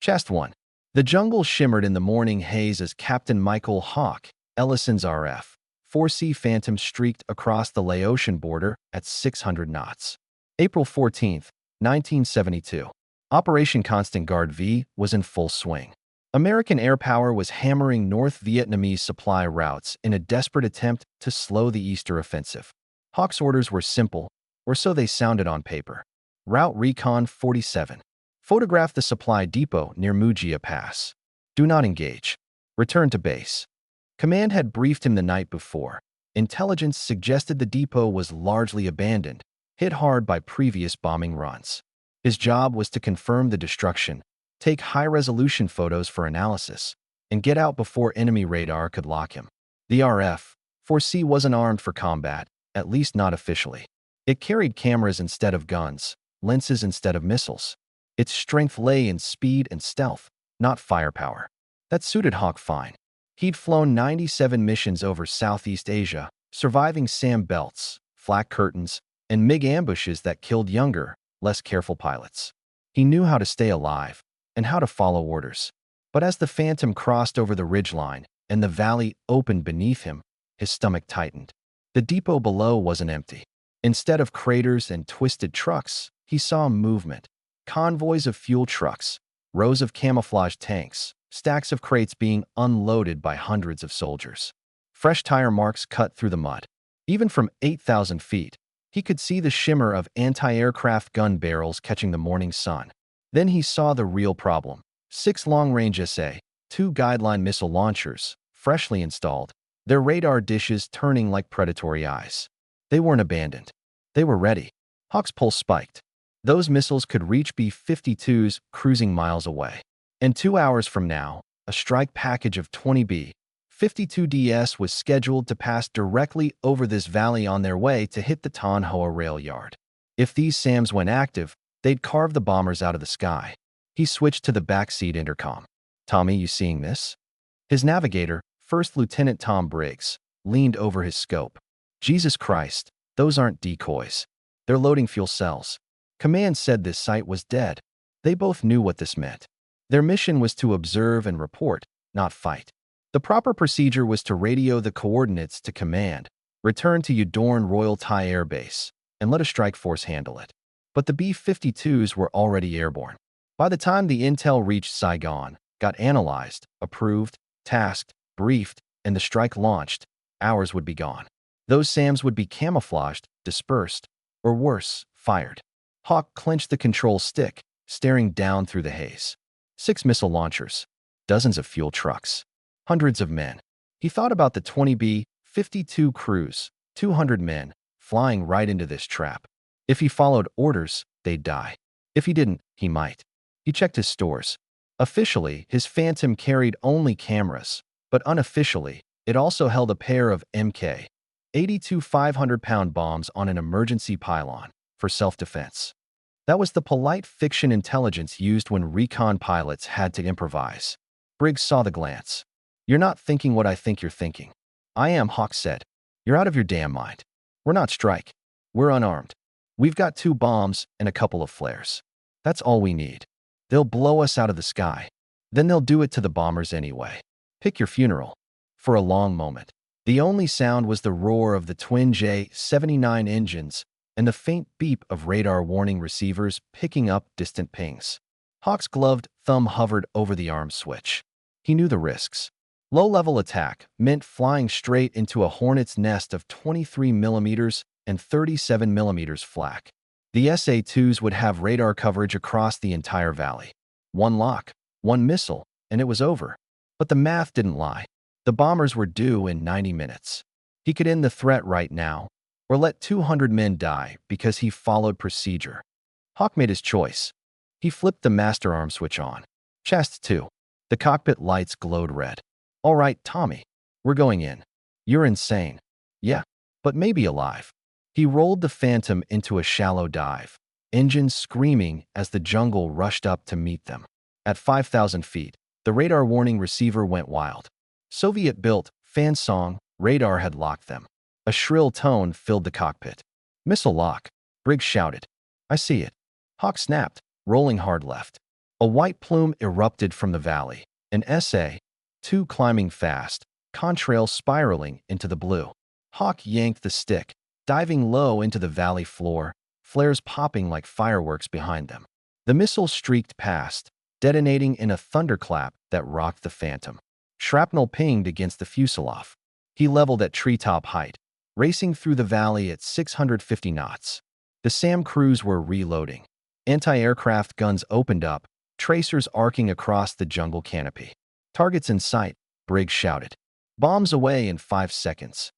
Chest 1. The jungle shimmered in the morning haze as Captain Michael Hawk, Ellison's RF. 4C Phantom streaked across the Laotian border at 600 knots. April 14, 1972. Operation Constant Guard V was in full swing. American air power was hammering North Vietnamese supply routes in a desperate attempt to slow the Easter offensive. Hawk's orders were simple, or so they sounded on paper. Route Recon 47. Photograph the supply depot near Mujia Pass. Do not engage. Return to base. Command had briefed him the night before. Intelligence suggested the depot was largely abandoned, hit hard by previous bombing runs. His job was to confirm the destruction, take high-resolution photos for analysis, and get out before enemy radar could lock him. The RF-4C wasn't armed for combat, at least not officially. It carried cameras instead of guns, lenses instead of missiles. Its strength lay in speed and stealth, not firepower. That suited Hawk fine. He'd flown 97 missions over Southeast Asia, surviving SAM belts, flak curtains, and MiG ambushes that killed younger, less careful pilots. He knew how to stay alive and how to follow orders. But as the Phantom crossed over the ridgeline and the valley opened beneath him, his stomach tightened. The depot below wasn't empty. Instead of craters and twisted trucks, he saw movement. Convoys of fuel trucks, rows of camouflaged tanks, stacks of crates being unloaded by hundreds of soldiers. Fresh tire marks cut through the mud. Even from 8,000 feet, he could see the shimmer of anti-aircraft gun barrels catching the morning sun. Then he saw the real problem. 6 long-range SA-2 guideline missile launchers, freshly installed, their radar dishes turning like predatory eyes. They weren't abandoned. They were ready. Hawk's pulse spiked. Those missiles could reach B-52s cruising miles away. And 2 hours from now, a strike package of 20 B-52DS was scheduled to pass directly over this valley on their way to hit the Tan Hoa rail yard. If these SAMs went active, they'd carve the bombers out of the sky. He switched to the backseat intercom. "Tommy, you seeing this?" His navigator, First Lieutenant Tom Briggs, leaned over his scope. "Jesus Christ, those aren't decoys. They're loading fuel cells." Command said this site was dead. They both knew what this meant. Their mission was to observe and report, not fight. The proper procedure was to radio the coordinates to command, return to Udorn Royal Thai Air Base, and let a strike force handle it. But the B-52s were already airborne. By the time the intel reached Saigon, got analyzed, approved, tasked, briefed, and the strike launched, hours would be gone. Those SAMs would be camouflaged, dispersed, or worse, fired. Hawk clenched the control stick, staring down through the haze. 6 missile launchers, dozens of fuel trucks, hundreds of men. He thought about the 20 B-52 crews, 200 men, flying right into this trap. If he followed orders, they'd die. If he didn't, he might. He checked his stores. Officially, his Phantom carried only cameras, but unofficially, it also held a pair of Mk-82 500-pound bombs on an emergency pylon for self-defense. That was the polite fiction intelligence used when recon pilots had to improvise. Briggs saw the glance. "You're not thinking what I think you're thinking." "I am," Hawk said. "You're out of your damn mind. We're not strike. We're unarmed. We've got 2 bombs and a couple of flares. That's all we need. They'll blow us out of the sky. Then they'll do it to the bombers anyway. Pick your funeral." For a long moment, the only sound was the roar of the twin J-79 engines and the faint beep of radar warning receivers picking up distant pings. Hawk's gloved thumb hovered over the arm switch. He knew the risks. Low-level attack meant flying straight into a hornet's nest of 23mm and 37mm flak. The SA-2s would have radar coverage across the entire valley. One lock, one missile, and it was over. But the math didn't lie. The bombers were due in 90 minutes. He could end the threat right now, or let 200 men die because he followed procedure. Hawk made his choice. He flipped the master arm switch on. Chest 2. The cockpit lights glowed red. "All right, Tommy. We're going in. You're insane." "Yeah, but maybe alive." He rolled the Phantom into a shallow dive, engines screaming as the jungle rushed up to meet them. At 5,000 feet, the radar warning receiver went wild. Soviet-built, fan song, radar had locked them. A shrill tone filled the cockpit. "Missile lock," Briggs shouted. "I see it." Hawk snapped, rolling hard left. A white plume erupted from the valley. An SA-2 climbing fast, contrail spiraling into the blue. Hawk yanked the stick, diving low into the valley floor, flares popping like fireworks behind them. The missile streaked past, detonating in a thunderclap that rocked the Phantom. Shrapnel pinged against the fuselage. He leveled at treetop height, racing through the valley at 650 knots. The SAM crews were reloading. Anti-aircraft guns opened up, tracers arcing across the jungle canopy. "Targets in sight," Briggs shouted. "Bombs away in 5 seconds."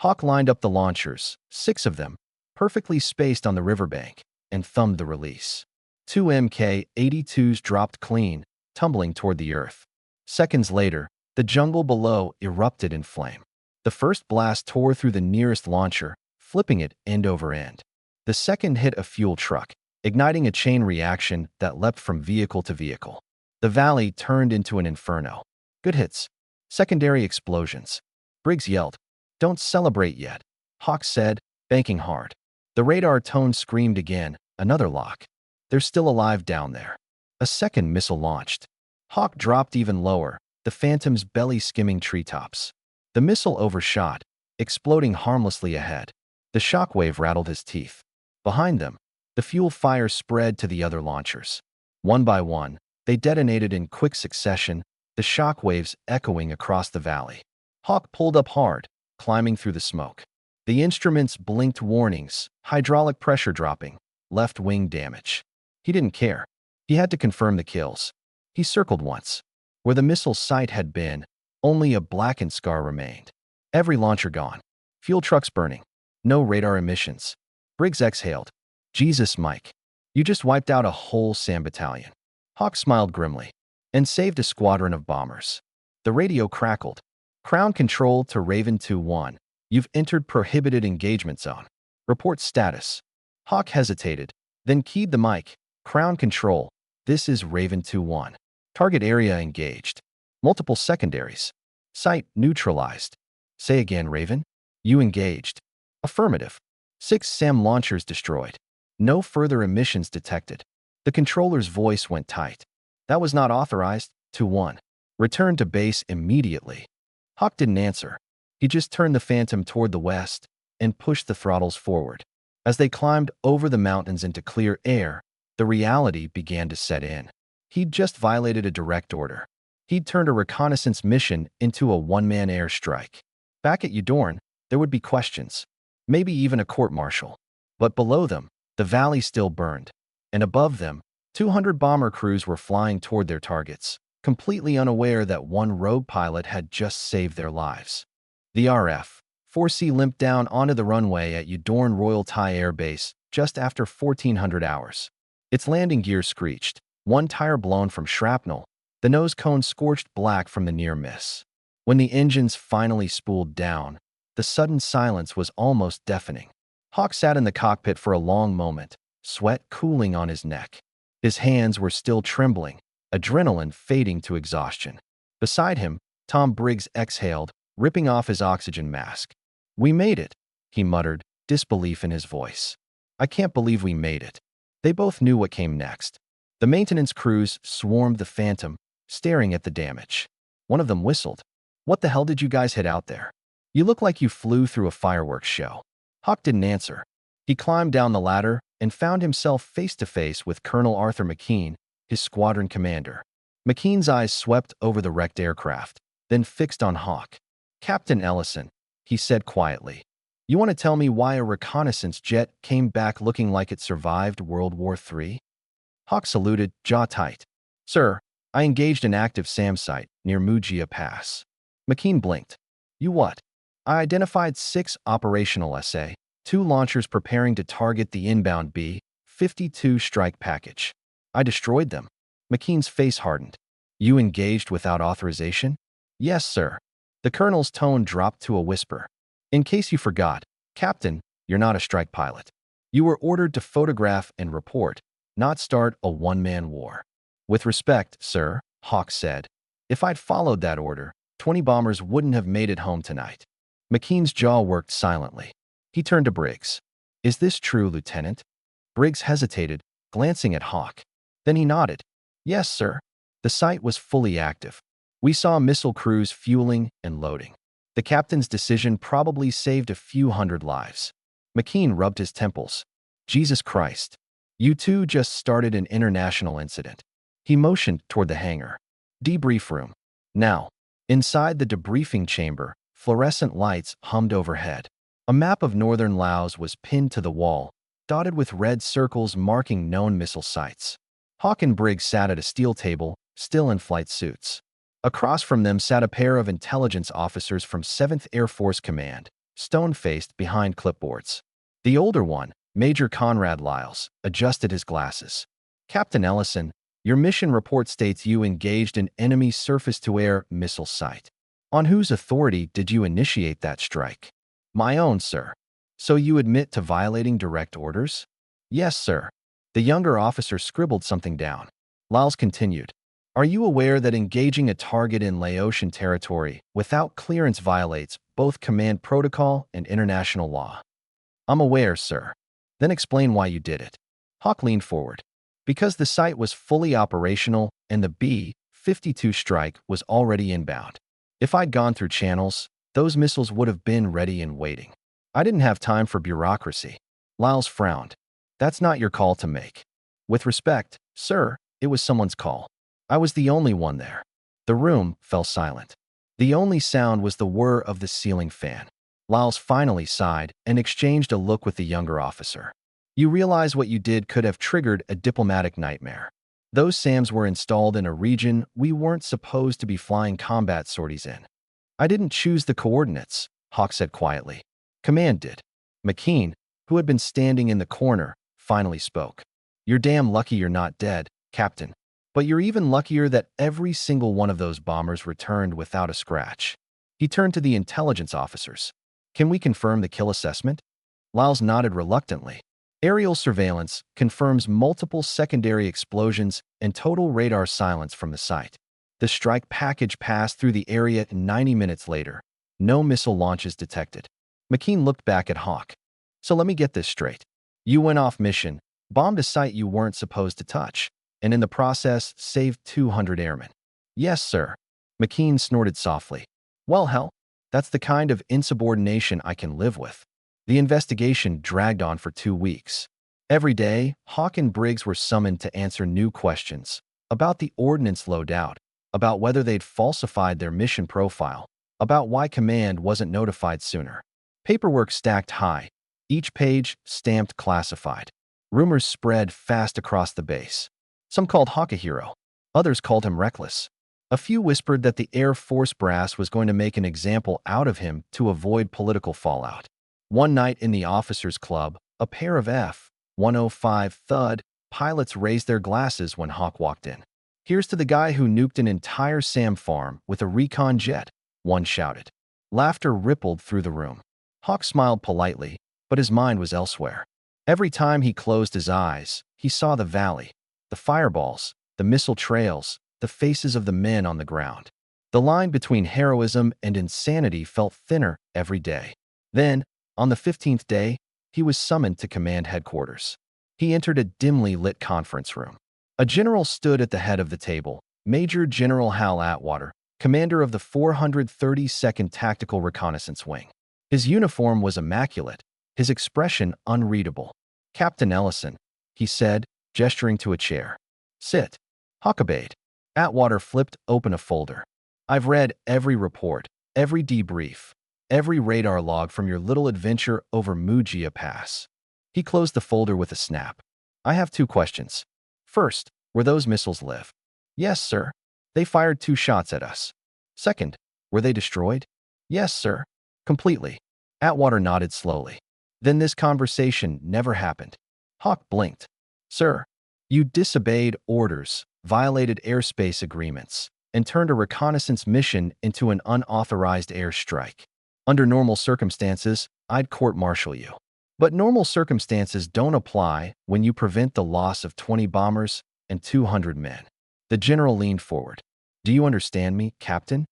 Hawk lined up the launchers, 6 of them, perfectly spaced on the riverbank, and thumbed the release. 2 Mk-82s dropped clean, tumbling toward the earth. Seconds later, the jungle below erupted in flame. The first blast tore through the nearest launcher, flipping it end over end. The second hit a fuel truck, igniting a chain reaction that leapt from vehicle to vehicle. The valley turned into an inferno. Good hits. Secondary explosions. Briggs yelled. "Don't celebrate yet," Hawk said, banking hard. The radar tone screamed again, another lock. "They're still alive down there." A second missile launched. Hawk dropped even lower, the Phantom's belly skimming treetops. The missile overshot, exploding harmlessly ahead. The shockwave rattled his teeth. Behind them, the fuel fire spread to the other launchers. One by one, they detonated in quick succession, the shockwaves echoing across the valley. Hawk pulled up hard, climbing through the smoke. The instruments blinked warnings, hydraulic pressure dropping, left wing damage. He didn't care. He had to confirm the kills. He circled once. Where the missile site had been, only a blackened scar remained. Every launcher gone. Fuel trucks burning. No radar emissions. Briggs exhaled. "Jesus, Mike. You just wiped out a whole SAM battalion." Hawk smiled grimly. "And saved a squadron of bombers." The radio crackled. "Crown Control to Raven 2-1. You've entered prohibited engagement zone. Report status." Hawk hesitated, then keyed the mic. "Crown Control, this is Raven 2-1. Target area engaged. Multiple secondaries. Site neutralized." "Say again, Raven." "You engaged." "Affirmative." 6 SAM launchers destroyed. No further emissions detected. The controller's voice went tight. "That was not authorized. 2-1. Return to base immediately." Hawk didn't answer. He just turned the Phantom toward the west and pushed the throttles forward. As they climbed over the mountains into clear air, the reality began to set in. He'd just violated a direct order. He'd turned a reconnaissance mission into a one-man airstrike. Back at Udorn, there would be questions, maybe even a court-martial. But below them, the valley still burned. And above them, 200 bomber crews were flying toward their targets, completely unaware that one rogue pilot had just saved their lives. The RF-4C limped down onto the runway at Udorn Royal Thai Air Base just after 1400 hours. Its landing gear screeched, one tire blown from shrapnel, the nose cone scorched black from the near miss. When the engines finally spooled down, the sudden silence was almost deafening. Hawk sat in the cockpit for a long moment, sweat cooling on his neck. His hands were still trembling, adrenaline fading to exhaustion. Beside him, Tom Briggs exhaled, ripping off his oxygen mask. "We made it," he muttered, disbelief in his voice. "I can't believe we made it." They both knew what came next. The maintenance crews swarmed the Phantom, staring at the damage. One of them whistled. "What the hell did you guys hit out there? You look like you flew through a fireworks show." Hawk didn't answer. He climbed down the ladder and found himself face to face with Colonel Arthur McKean, his squadron commander. McKean's eyes swept over the wrecked aircraft, then fixed on Hawk. "Captain Ellison," he said quietly, "you want to tell me why a reconnaissance jet came back looking like it survived World War III?" Hawk saluted, jaw tight. "Sir, I engaged an active SAM site near Mujia Pass." McKean blinked. "You what?" "I identified 6 operational SA-2 launchers preparing to target the inbound B-52 strike package. I destroyed them." McKean's face hardened. "You engaged without authorization?" "Yes, sir." The colonel's tone dropped to a whisper. "In case you forgot, Captain, you're not a strike pilot. You were ordered to photograph and report, not start a one-man war." "With respect, sir," Hawk said. "If I'd followed that order, 20 bombers wouldn't have made it home tonight." McKean's jaw worked silently. He turned to Briggs. "Is this true, Lieutenant?" Briggs hesitated, glancing at Hawk. Then he nodded. Yes, sir. The site was fully active. We saw missile crews fueling and loading. The captain's decision probably saved a few hundred lives. McKean rubbed his temples. Jesus Christ. You two just started an international incident. He motioned toward the hangar. Debrief room. Now. Inside the debriefing chamber, fluorescent lights hummed overhead. A map of northern Laos was pinned to the wall, dotted with red circles marking known missile sites. Hawk and Briggs sat at a steel table, still in flight suits. Across from them sat a pair of intelligence officers from 7th Air Force Command, stone-faced behind clipboards. The older one, Major Conrad Lyles, adjusted his glasses. Captain Ellison, your mission report states you engaged an enemy surface-to-air missile site. On whose authority did you initiate that strike? My own, sir. So you admit to violating direct orders? Yes, sir. The younger officer scribbled something down. Lyles continued. Are you aware that engaging a target in Laotian territory without clearance violates both command protocol and international law? I'm aware, sir. Then explain why you did it. Hawk leaned forward. Because the site was fully operational and the B-52 strike was already inbound. If I'd gone through channels, those missiles would have been ready and waiting. I didn't have time for bureaucracy. Lyles frowned. That's not your call to make. With respect, sir, it was someone's call. I was the only one there. The room fell silent. The only sound was the whir of the ceiling fan. Lyles finally sighed and exchanged a look with the younger officer. You realize what you did could have triggered a diplomatic nightmare. Those SAMs were installed in a region we weren't supposed to be flying combat sorties in. I didn't choose the coordinates, Hawk said quietly. Command did. McKean, who had been standing in the corner, finally spoke. You're damn lucky you're not dead, Captain. But you're even luckier that every single one of those bombers returned without a scratch. He turned to the intelligence officers. Can we confirm the kill assessment? Lyles nodded reluctantly. Aerial surveillance confirms multiple secondary explosions and total radar silence from the site. The strike package passed through the area 90 minutes later. No missile launches detected. McKean looked back at Hawk. So let me get this straight. You went off mission, bombed a site you weren't supposed to touch, and in the process saved 200 airmen. Yes, sir. McKean snorted softly. Well, hell, that's the kind of insubordination I can live with. The investigation dragged on for 2 weeks. Every day, Hawk and Briggs were summoned to answer new questions about the ordnance loadout, about whether they'd falsified their mission profile, about why command wasn't notified sooner. Paperwork stacked high, each page stamped classified. Rumors spread fast across the base. Some called Hawk a hero. Others called him reckless. A few whispered that the Air Force brass was going to make an example out of him to avoid political fallout. One night in the officers' club, a pair of F-105 Thud pilots raised their glasses when Hawk walked in. Here's to the guy who nuked an entire SAM farm with a recon jet, one shouted. Laughter rippled through the room. Hawk smiled politely, but his mind was elsewhere. Every time he closed his eyes, he saw the valley, the fireballs, the missile trails, the faces of the men on the ground. The line between heroism and insanity felt thinner every day. Then, on the 15th day, he was summoned to command headquarters. He entered a dimly lit conference room. A general stood at the head of the table, Major General Hal Atwater, commander of the 432nd Tactical Reconnaissance Wing. His uniform was immaculate, his expression unreadable. Captain Ellison, he said, gesturing to a chair. Sit. Hawk obeyed. Atwater flipped open a folder. I've read every report, every debrief, every radar log from your little adventure over Mujia Pass. He closed the folder with a snap. I have 2 questions. First, were those missiles live? Yes, sir. They fired 2 shots at us. Second, were they destroyed? Yes, sir. Completely. Atwater nodded slowly. Then this conversation never happened. Hawk blinked. Sir, you disobeyed orders, violated airspace agreements, and turned a reconnaissance mission into an unauthorized airstrike. Under normal circumstances, I'd court-martial you. But normal circumstances don't apply when you prevent the loss of 20 bombers and 200 men. The general leaned forward. Do you understand me, Captain?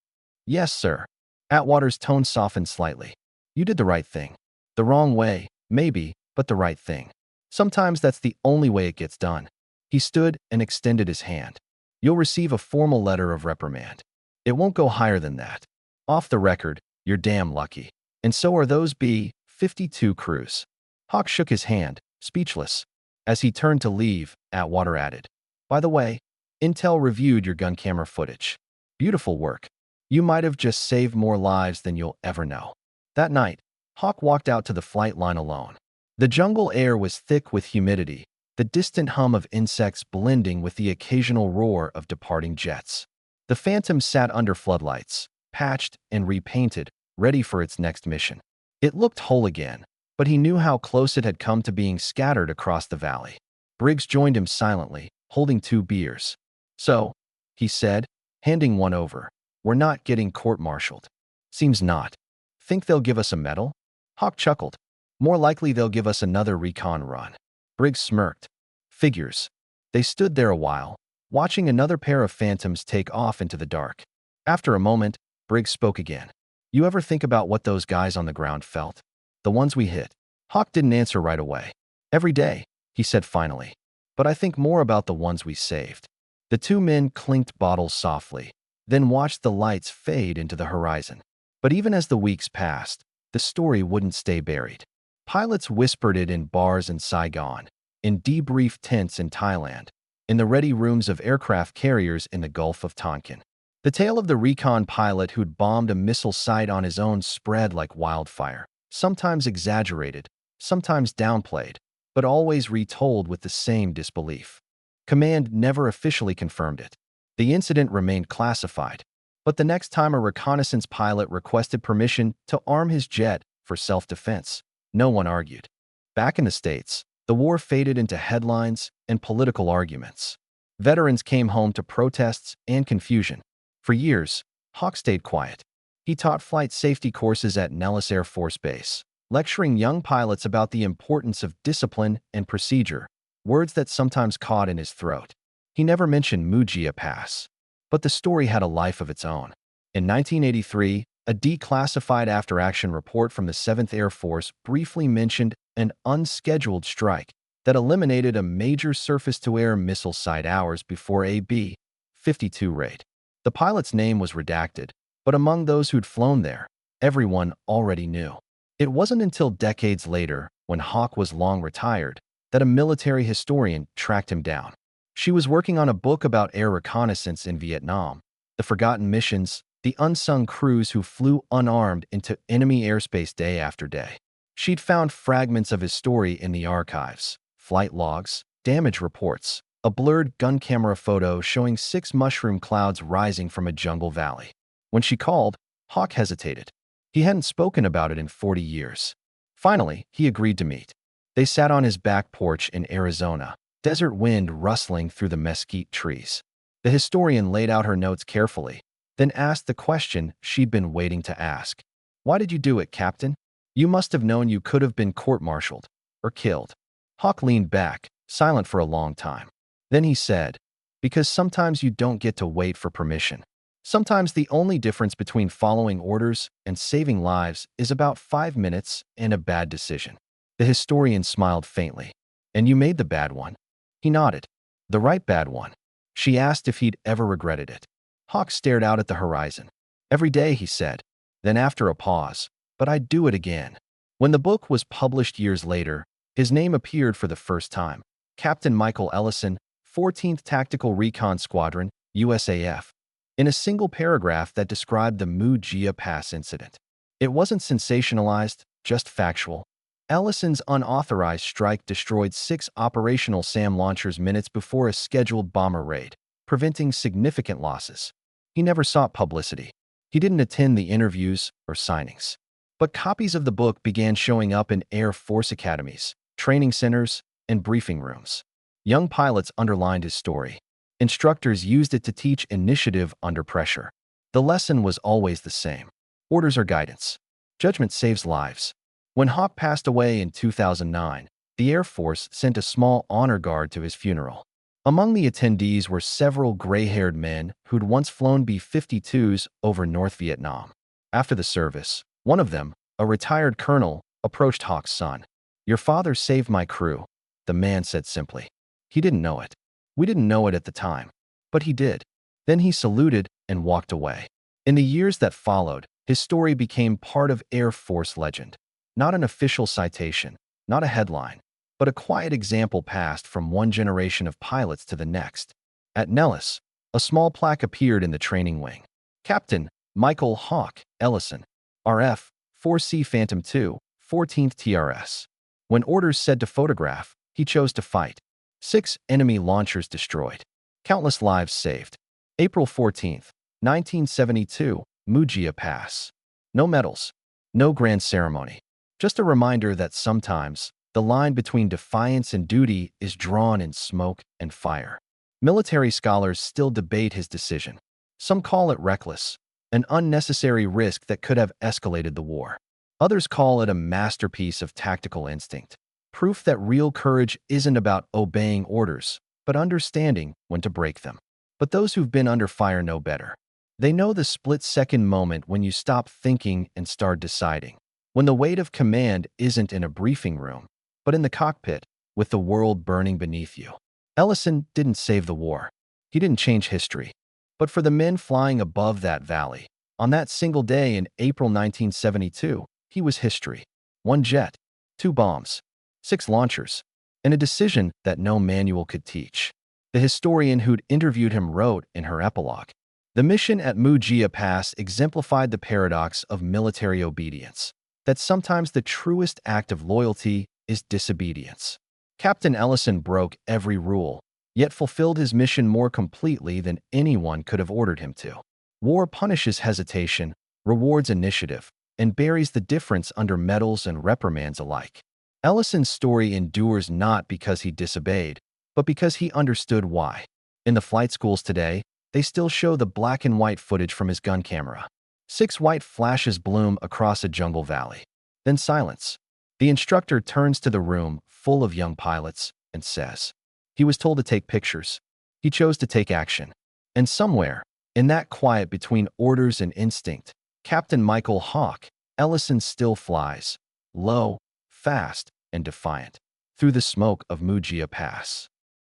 Yes, sir. Atwater's tone softened slightly. You did the right thing. The wrong way, maybe, but the right thing. Sometimes that's the only way it gets done. He stood and extended his hand. You'll receive a formal letter of reprimand. It won't go higher than that. Off the record, you're damn lucky. And so are those B-52 crews. Hawk shook his hand, speechless. As he turned to leave, Atwater added, "By the way, Intel reviewed your gun camera footage. Beautiful work. You might have just saved more lives than you'll ever know." That night, Hawk walked out to the flight line alone. The jungle air was thick with humidity, the distant hum of insects blending with the occasional roar of departing jets. The Phantom sat under floodlights, patched and repainted, ready for its next mission. It looked whole again, but he knew how close it had come to being scattered across the valley. Briggs joined him silently, holding 2 beers. "So," he said, handing one over, "we're not getting court-martialed." "Seems not. Think they'll give us a medal?" Hawk chuckled. "More likely they'll give us another recon run." Briggs smirked. "Figures." They stood there a while, watching another pair of Phantoms take off into the dark. After a moment, Briggs spoke again. "You ever think about what those guys on the ground felt? The ones we hit?" Hawk didn't answer right away. "Every day," he said finally. "But I think more about the ones we saved." The 2 men clinked bottles softly, then watched the lights fade into the horizon. But even as the weeks passed, the story wouldn't stay buried. Pilots whispered it in bars in Saigon, in debrief tents in Thailand, in the ready rooms of aircraft carriers in the Gulf of Tonkin. The tale of the recon pilot who'd bombed a missile site on his own spread like wildfire, sometimes exaggerated, sometimes downplayed, but always retold with the same disbelief. Command never officially confirmed it. The incident remained classified, but the next time a reconnaissance pilot requested permission to arm his jet for self-defense, no one argued. Back in the States, the war faded into headlines and political arguments. Veterans came home to protests and confusion. For years, Hawk stayed quiet. He taught flight safety courses at Nellis Air Force Base, lecturing young pilots about the importance of discipline and procedure, words that sometimes caught in his throat. He never mentioned Mujia Pass, but the story had a life of its own. In 1983, a declassified after-action report from the 7th Air Force briefly mentioned an unscheduled strike that eliminated a major surface-to-air missile site hours before a B-52 raid. The pilot's name was redacted, but among those who'd flown there, everyone already knew. It wasn't until decades later, when Hawk was long retired, that a military historian tracked him down. She was working on a book about air reconnaissance in Vietnam, the forgotten missions, the unsung crews who flew unarmed into enemy airspace day after day. She'd found fragments of his story in the archives, flight logs, damage reports, a blurred gun camera photo showing 6 mushroom clouds rising from a jungle valley. When she called, Hawk hesitated. He hadn't spoken about it in 40 years. Finally, he agreed to meet. They sat on his back porch in Arizona, desert wind rustling through the mesquite trees. The historian laid out her notes carefully, then asked the question she'd been waiting to ask. "Why did you do it, Captain? You must have known you could have been court-martialed or killed." Hawk leaned back, silent for a long time. Then he said, "Because sometimes you don't get to wait for permission. Sometimes the only difference between following orders and saving lives is about 5 minutes and a bad decision." The historian smiled faintly. "And you made the bad one?" He nodded. "The right bad one." She asked if he'd ever regretted it. Hawk stared out at the horizon. "Every day," he said. Then after a pause, "But I'd do it again." When the book was published years later, his name appeared for the first time. Captain Michael Ellison, 14th Tactical Recon Squadron, USAF, in a single paragraph that described the Mujia Pass incident. It wasn't sensationalized, just factual. Ellison's unauthorized strike destroyed 6 operational SAM launchers minutes before a scheduled bomber raid, preventing significant losses. He never sought publicity. He didn't attend the interviews or signings. But copies of the book began showing up in Air Force academies, training centers, and briefing rooms. Young pilots underlined his story. Instructors used it to teach initiative under pressure. The lesson was always the same. Orders are guidance. Judgment saves lives. When Hawk passed away in 2009, the Air Force sent a small honor guard to his funeral. Among the attendees were several gray-haired men who'd once flown B-52s over North Vietnam. After the service, one of them, a retired colonel, approached Hawk's son. "Your father saved my crew," the man said simply. "He didn't know it. We didn't know it at the time. But he did. Then he saluted and walked away. In the years that followed, his story became part of Air Force legend. Not an official citation, not a headline, but a quiet example passed from one generation of pilots to the next. At Nellis, a small plaque appeared in the training wing. Captain Michael Hawk Ellison, RF, 4C Phantom II, 14th TRS. When orders said to photograph, he chose to fight. 6 enemy launchers destroyed. Countless lives saved. April 14th, 1972, Mujia Pass. No medals, no grand ceremony. Just a reminder that sometimes the line between defiance and duty is drawn in smoke and fire. Military scholars still debate his decision. Some call it reckless, an unnecessary risk that could have escalated the war. Others call it a masterpiece of tactical instinct, proof that real courage isn't about obeying orders, but understanding when to break them. But those who've been under fire know better. They know the split-second moment when you stop thinking and start deciding. When the weight of command isn't in a briefing room, but in the cockpit, with the world burning beneath you. Ellison didn't save the war. He didn't change history. But for the men flying above that valley, on that single day in April 1972, he was history. 1 jet, 2 bombs, 6 launchers, and a decision that no manual could teach. The historian who'd interviewed him wrote in her epilogue, "The mission at Mujia Pass exemplified the paradox of military obedience, that sometimes the truest act of loyalty is disobedience." Captain Ellison broke every rule, yet fulfilled his mission more completely than anyone could have ordered him to. War punishes hesitation, rewards initiative, and buries the difference under medals and reprimands alike. Ellison's story endures not because he disobeyed, but because he understood why. In the flight schools today, they still show the black and white footage from his gun camera. 6 white flashes bloom across a jungle valley. Then silence. The instructor turns to the room full of young pilots and says, he was told to take pictures. He chose to take action. And somewhere, in that quiet between orders and instinct, Captain Michael Hawk Ellison still flies, low, fast, and defiant, through the smoke of Mujia Pass.